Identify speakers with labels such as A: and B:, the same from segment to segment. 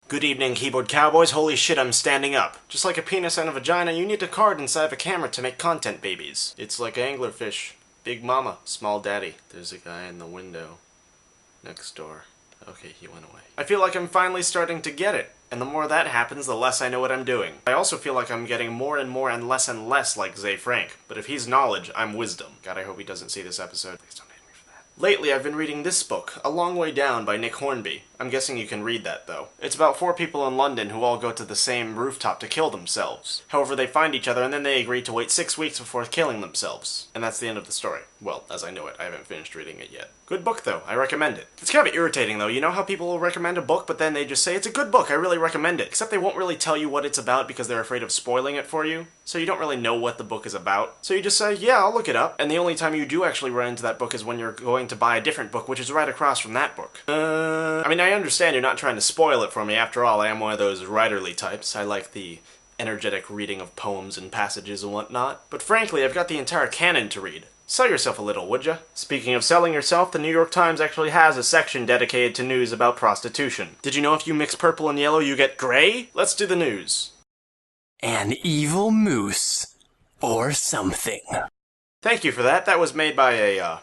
A: Good evening, keyboard cowboys. Holy shit, I'm standing up. Just like a penis and a vagina, you need a card inside of a camera to make content, babies. It's like anglerfish. Big mama, small daddy. There's a guy in the window next door. Okay, he went away. I feel like I'm finally starting to get it. And the more that happens, the less I know what I'm doing. I also feel like I'm getting more and more and less like Zay Frank. But if he's knowledge, I'm wisdom. God, I hope he doesn't see this episode. Please don't hate me for that. Lately, I've been reading this book, A Long Way Down by Nick Hornby. I'm guessing you can read that, though. It's about 4 people in London who all go to the same rooftop to kill themselves. However, they find each other and then they agree to wait 6 weeks before killing themselves. And that's the end of the story. Well, as I know it. I haven't finished reading it yet. Good book, though. I recommend it. It's kind of irritating, though. You know how people will recommend a book, but then they just say, it's a good book, I really recommend it. Except they won't really tell you what it's about because they're afraid of spoiling it for you. So you don't really know what the book is about. So you just say, yeah, I'll look it up. And the only time you do actually run into that book is when you're going to buy a different book, which is right across from that book. I mean, I understand you're not trying to spoil it for me. After all, I am one of those writerly types. I like the energetic reading of poems and passages and whatnot. But frankly, I've got the entire canon to read. Sell yourself a little, would ya? Speaking of selling yourself, the New York Times actually has a section dedicated to news about prostitution. Did you know if you mix purple and yellow, you get gray? Let's do the news.
B: An evil moose. Or something.
A: Thank you for that. That was made by a,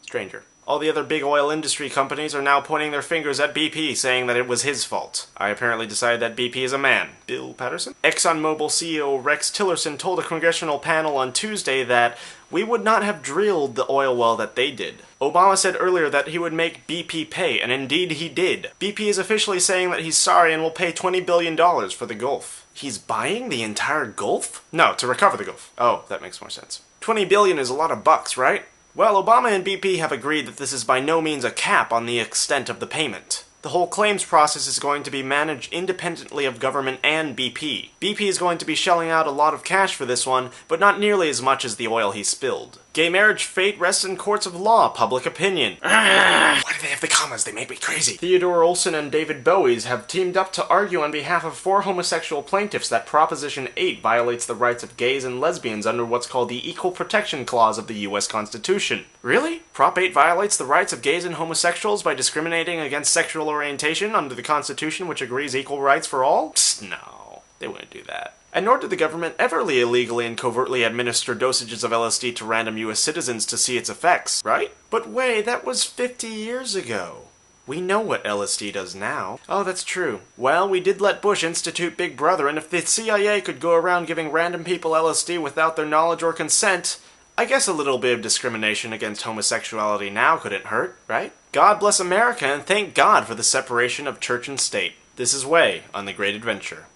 A: stranger. All the other big oil industry companies are now pointing their fingers at BP, saying that it was his fault. I apparently decided that BP is a man. Bill Patterson? ExxonMobil CEO Rex Tillerson told a congressional panel on Tuesday that we would not have drilled the oil well that they did. Obama said earlier that he would make BP pay, and indeed he did. BP is officially saying that he's sorry and will pay $20 billion for the Gulf. He's buying the entire Gulf? No, to recover the Gulf. Oh, that makes more sense. $20 billion is a lot of bucks, right? Well, Obama and BP have agreed that this is by no means a cap on the extent of the payment. The whole claims process is going to be managed independently of government and BP. BP is going to be shelling out a lot of cash for this one, but not nearly as much as the oil he spilled. Gay marriage fate rests in courts of law, public opinion. Why do they have the commas? They make me crazy. Theodore Olson and David Bowies have teamed up to argue on behalf of 4 homosexual plaintiffs that Proposition 8 violates the rights of gays and lesbians under what's called the Equal Protection Clause of the U.S. Constitution. Really? Prop 8 violates the rights of gays and homosexuals by discriminating against sexual orientation under the Constitution, which agrees equal rights for all? Psst, no. They wouldn't do that. And nor did the government ever illegally and covertly administer dosages of LSD to random US citizens to see its effects, right? But wait, that was 50 years ago. We know what LSD does now. Oh, that's true. Well, we did let Bush institute Big Brother, and if the CIA could go around giving random people LSD without their knowledge or consent, I guess a little bit of discrimination against homosexuality now couldn't hurt, right? God bless America, and thank God for the separation of church and state. This is Way on The Great Adventure.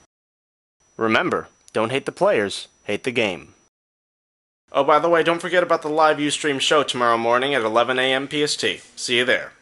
A: Remember, don't hate the players, hate the game. Oh, by the way, don't forget about the live UStream show tomorrow morning at 11 a.m. PST. See you there.